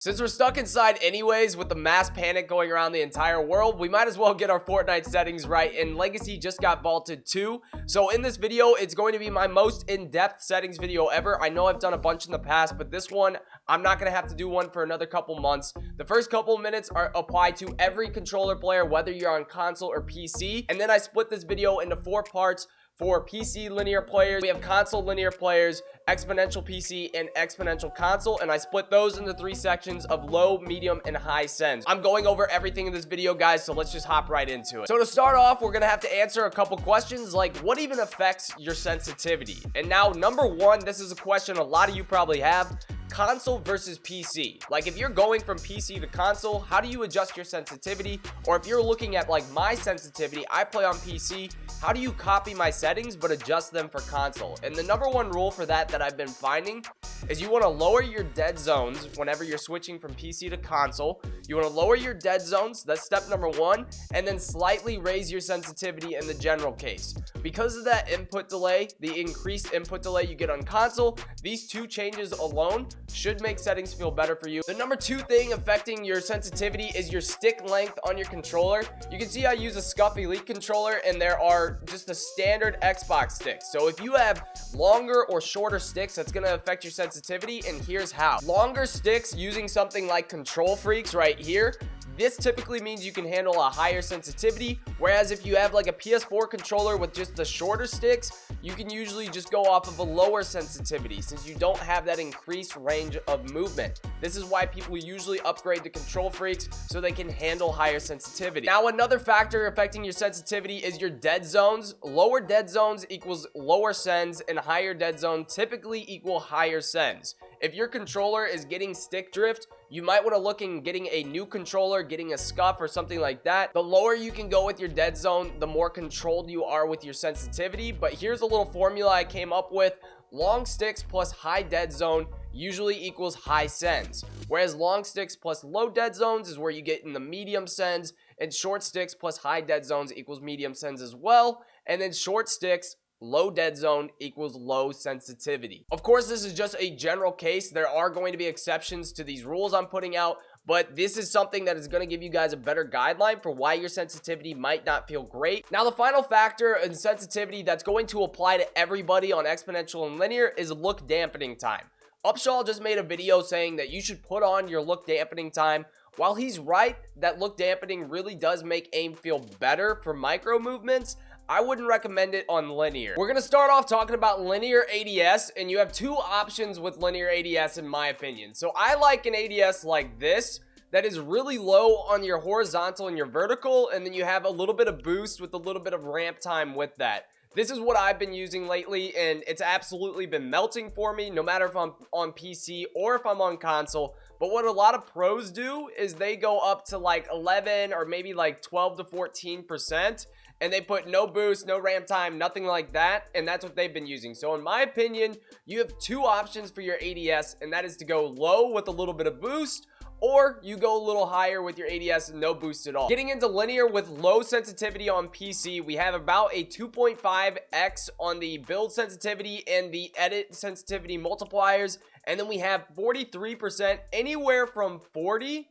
Since we're stuck inside anyways with the mass panic going around the entire world, we might as well get our Fortnite settings right, and Legacy just got vaulted too. So in this video, it's going to be my most in-depth settings video ever. I know I've done a bunch in the past, but this one, I'm not going to have to do one for another couple months. The first couple minutes are applied to every controller player, whether you're on console or PC. And then I split this video into 4 parts. For PC linear players, we have console linear players, Exponential PC, and Exponential Console, and I split those into 3 sections of low, medium, and high sends. I'm going over everything in this video, guys, so let's just hop right into it. So to start off, we're gonna have to answer a couple questions like, what even affects your sensitivity? And now, number 1, this is a question a lot of you probably have. Console versus PC. Like, if you're going from PC to console, how do you adjust your sensitivity? Or if you're looking at like my sensitivity, I play on PC, how do you copy my settings but adjust them for console? And the number 1 rule for that I've been finding is you want to lower your dead zones whenever you're switching from PC to console. You want to lower your dead zones, that's step number 1, and then slightly raise your sensitivity in the general case. Because of that input delay, the increased input delay you get on console, these 2 changes alone should make settings feel better for you. The number 2 thing affecting your sensitivity is your stick length on your controller. You can see I use a SCUF Elite controller, and there are just the standard Xbox sticks. So if you have longer or shorter sticks, that's going to affect your sensitivity, and here's how. Longer sticks using something like Control Freaks right here, this typically means you can handle a higher sensitivity, whereas if you have like a PS4 controller with just the shorter sticks, you can usually just go off of a lower sensitivity since you don't have that increased range of movement. This is why people usually upgrade to Control Freaks so they can handle higher sensitivity. Now, another factor affecting your sensitivity is your dead zones. Lower dead zones equals lower sends, and higher dead zone typically equal higher sends. If your controller is getting stick drift, you might want to look in getting a new controller, getting a SCUF or something like that. The lower you can go with your dead zone, the more controlled you are with your sensitivity. But here's a little formula I came up with. Long sticks plus high dead zone usually equals high sends, whereas long sticks plus low dead zones is where you get in the medium sends, and short sticks plus high dead zones equals medium sends as well, and then short sticks low dead zone equals low sensitivity. Of course, this is just a general case. There are going to be exceptions to these rules I'm putting out, but this is something that is going to give you guys a better guideline for why your sensitivity might not feel great. Now, the final factor in sensitivity that's going to apply to everybody on exponential and linear is look dampening time. Upshaw just made a video saying that you should put on your look dampening time. While he's right that look dampening really does make aim feel better for micro movements, I wouldn't recommend it on linear. We're gonna start off talking about linear ADS, and you have 2 options with linear ADS in my opinion. So I like an ADS like this that is really low on your horizontal and your vertical, and then you have a little bit of boost with a little bit of ramp time with that. This is what I've been using lately, and it's absolutely been melting for me, no matter if I'm on PC or if I'm on console. But what a lot of pros do is they go up to like 11 or maybe like 12 to 14%, and they put no boost, no ramp time, nothing like that, and that's what they've been using. So in my opinion, you have 2 options for your ADS, and that is to go low with a little bit of boost, or you go a little higher with your ADS and no boost at all. Getting into linear with low sensitivity on PC, we have about a 2.5x on the build sensitivity and the edit sensitivity multipliers, and then we have 43%, anywhere from 40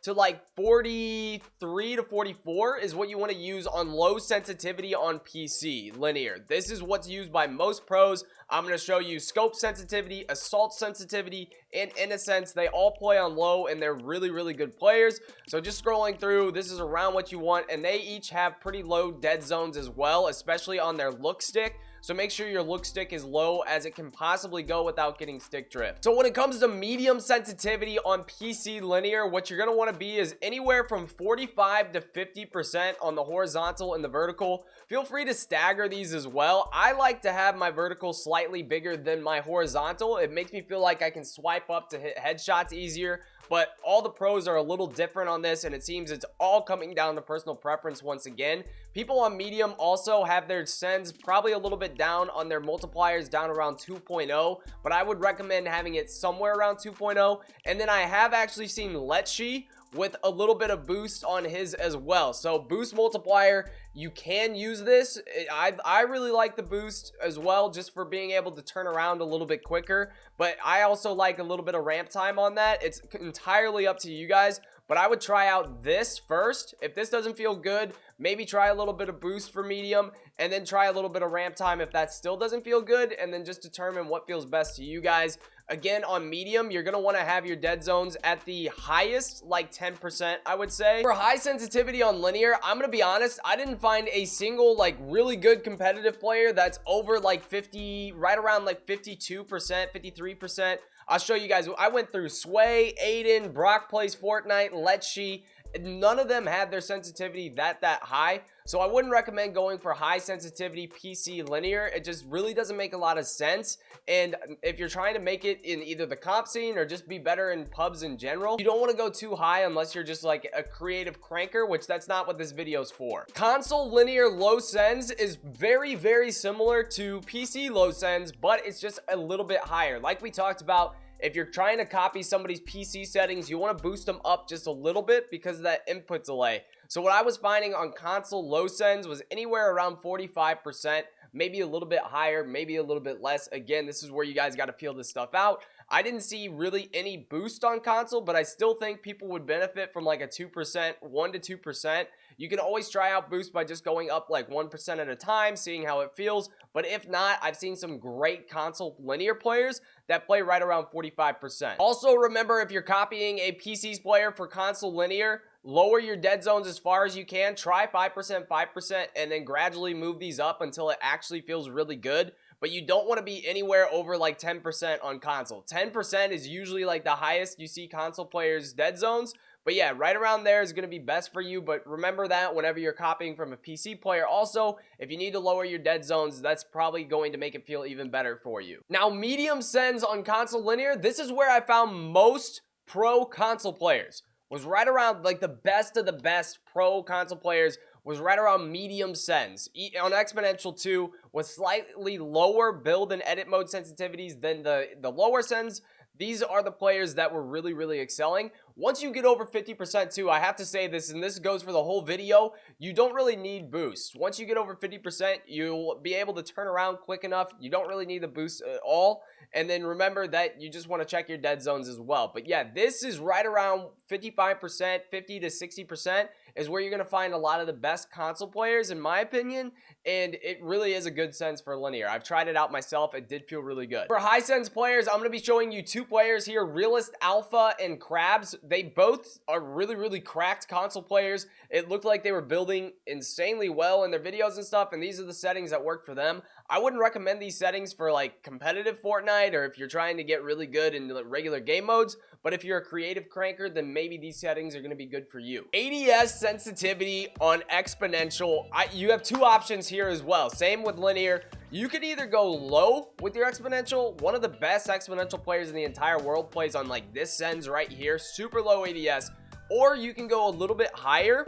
to like 43 to 44 is what you want to use on low sensitivity on PC linear. This is what's used by most pros. I'm going to show you scope sensitivity, assault sensitivity, and in a sense, they all play on low, and they're really, really good players. So just scrolling through, this is around what you want, and they each have pretty low dead zones as well, especially on their look stick. So make sure your look stick is low as it can possibly go without getting stick drift. So when it comes to medium sensitivity on PC linear, what you're going to want to be is anywhere from 45 to 50% on the horizontal and the vertical. Feel free to stagger these as well. I like to have my vertical slightly bigger than my horizontal. It makes me feel like I can swipe up to hit headshots easier. But all the pros are a little different on this, and it seems it's all coming down to personal preference once again. People on medium also have their sends probably a little bit down on their multipliers, down around 2.0, but I would recommend having it somewhere around 2.0. And then I have actually seen Letshi with a little bit of boost on his as well. So boost multiplier, you can use this. I really like the boost as well, just for being able to turn around a little bit quicker, but I also like a little bit of ramp time on that. It's entirely up to you guys, but I would try out this first. If this doesn't feel good, maybe try a little bit of boost for medium, and then try a little bit of ramp time if that still doesn't feel good, and then just determine what feels best to you guys. Again, on medium, you're going to want to have your dead zones at the highest, like 10%, I would say. For high sensitivity on linear, I'm going to be honest, I didn't find a single, like, really good competitive player that's over, like, 50, right around, like, 52%, 53%. I'll show you guys. I went through Sway, Aiden, Brock Plays Fortnite, Letshi. None of them had their sensitivity that high, so I wouldn't recommend going for high sensitivity PC linear. It just really doesn't make a lot of sense, and if you're trying to make it in either the comp scene or just be better in pubs in general, you don't want to go too high unless you're just like a creative cranker, which that's not what this video is for. Console linear low sends is very similar to PC low sends, but it's just a little bit higher. Like we talked about, if you're trying to copy somebody's PC settings, you want to boost them up just a little bit because of that input delay. So what I was finding on console low sends was anywhere around 45%, maybe a little bit higher, maybe a little bit less. Again, this is where you guys got to feel this stuff out. I didn't see really any boost on console, but I still think people would benefit from like a 2%, 1 to 2%. You can always try out boost by just going up like 1% at a time, seeing how it feels. But if not, I've seen some great console linear players that play right around 45%. Also, remember, if you're copying a PC's player for console linear, lower your dead zones as far as you can. Try 5%, and then gradually move these up until it actually feels really good. But you don't want to be anywhere over like 10% on console. 10% is usually like the highest you see console players' dead zones. But yeah, right around there is going to be best for you. But remember that whenever you're copying from a PC player. Also, if you need to lower your dead zones, that's probably going to make it feel even better for you. Now, medium sends on console linear, this is where I found most pro console players. Was right around like the best of the best pro console players was right around medium sends. On Exponential 2 was slightly lower build and edit mode sensitivities than the lower sends. These are the players that were really excelling. Once you get over 50% too, I have to say this, and this goes for the whole video, you don't really need boosts. Once you get over 50%, you'll be able to turn around quick enough. You don't really need the boost at all. And then remember that you just want to check your dead zones as well. But yeah, this is right around 55%, 50 to 60% is where you're going to find a lot of the best console players, in my opinion. And it really is a good sense for linear. I've tried it out myself. It did feel really good. For high sense players, I'm going to be showing you two players here, Realist Alpha and Krabs. They both are really cracked console players. It looked like they were building insanely well in their videos and stuff, and these are the settings that work for them. I wouldn't recommend these settings for like competitive Fortnite or if you're trying to get really good in the regular game modes, but if you're a creative cranker, then maybe these settings are going to be good for you. ADS sensitivity on Exponential, you have two options here as well. Same with linear. You could either go low with your Exponential. One of the best Exponential players in the entire world plays on like this sends right here, super low ADS, or you can go a little bit higher,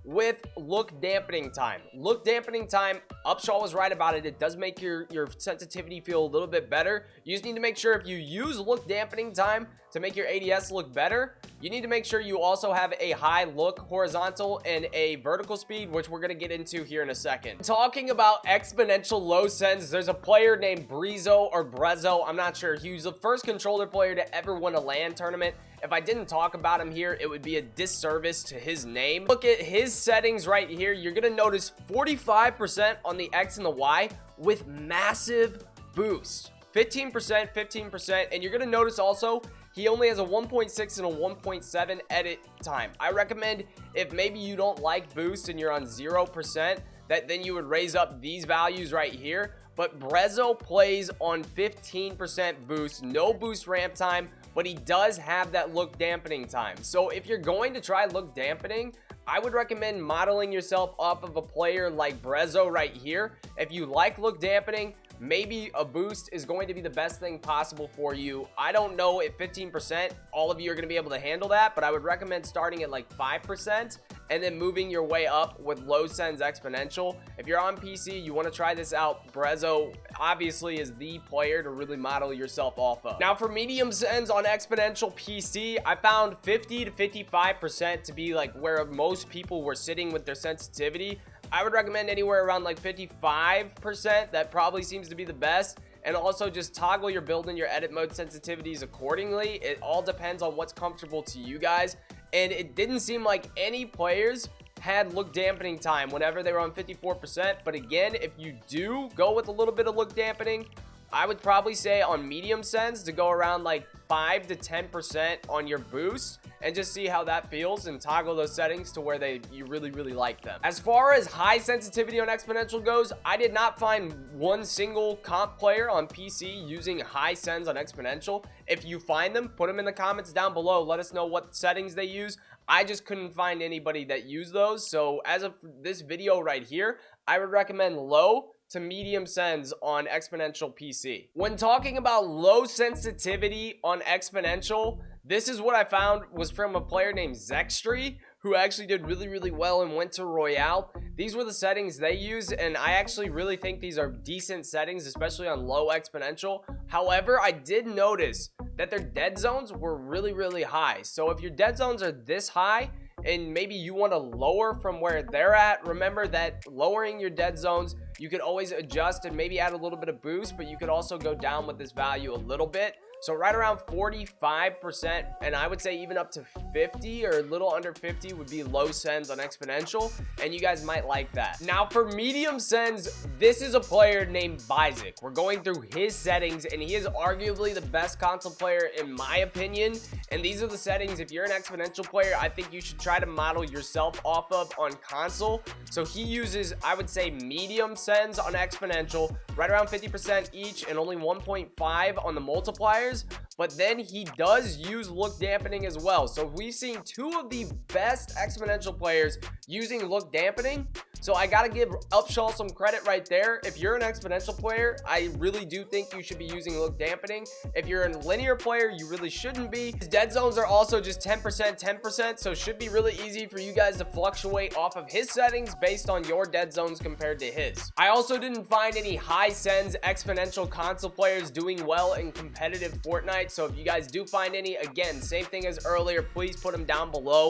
with look dampening time. Look dampening time, Upshaw was right about it. It does make your sensitivity feel a little bit better. You just need to make sure if you use look dampening time to make your ADS look better, you need to make sure you also have a high look horizontal and a vertical speed, which we're going to get into here in a second. Talking about Exponential low sends, there's a player named Brezo or Brezo, I'm not sure. He was the first controller player to ever win a LAN tournament. If I didn't talk about him here, it would be a disservice to his name. Look at his settings right here. You're going to notice 45% on the X and the Y with massive boost. 15%, and you're going to notice also he only has a 1.6 and a 1.7 edit time. I recommend if maybe you don't like boost and you're on 0%, that then you would raise up these values right here. But Brezo plays on 15% boost, no boost ramp time, but he does have that look dampening time. So if you're going to try look dampening, I would recommend modeling yourself off of a player like Brezo right here. If you like look dampening, maybe a boost is going to be the best thing possible for you. I don't know if 15%, all of you are going to be able to handle that, but I would recommend starting at like 5% and then moving your way up with low sends exponential. If you're on PC, you want to try this out. Brezo obviously is the player to really model yourself off of. Now for medium sends on Exponential PC, I found 50 to 55% to be like where most people were sitting with their sensitivity. I would recommend anywhere around like 55%. That probably seems to be the best. And also just toggle your build and your edit mode sensitivities accordingly. It all depends on what's comfortable to you guys. And it didn't seem like any players had look dampening time whenever they were on 54%. But again, if you do go with a little bit of look dampening, I would probably say on medium sends to go around like 5 to 10% on your boost and just see how that feels and toggle those settings to where you really like them. As far as high sensitivity on Exponential goes, I did not find one single comp player on PC using high sends on Exponential. If you find them, put them in the comments down below. Let us know what settings they use. I just couldn't find anybody that used those. So as of this video right here, I would recommend low to medium sends on Exponential PC. When talking about low sensitivity on Exponential, this is what I found was from a player named Zextree, who actually did really well and went to Royale. These were the settings they used, and I actually really think these are decent settings, especially on low Exponential. However, I did notice that their dead zones were really high. So if your dead zones are this high, and maybe you want to lower from where they're at, remember that lowering your dead zones, you could always adjust and maybe add a little bit of boost, but you could also go down with this value a little bit. So right around 45%, and I would say even up to 50 or a little under 50 would be low sends on Exponential, and you guys might like that. Now for medium sends, this is a player named Bizik. We're going through his settings, and he is arguably the best console player in my opinion, and these are the settings. If you're an Exponential player, I think you should try to model yourself off of on console. So he uses, I would say, medium sends on Exponential, right around 50% each, and only 1.5 on the multipliers. But then he does use look dampening as well. So we've seen two of the best Exponential players using look dampening. So I gotta give Upshaw some credit right there. If you're an Exponential player, I really do think you should be using look dampening. If you're a linear player, you really shouldn't be. His dead zones are also just 10%, so it should be really easy for you guys to fluctuate off of his settings based on your dead zones compared to his. I also didn't find any high sends Exponential console players doing well in competitive Fortnite. So if you guys do find any, again, same thing as earlier, please put them down below.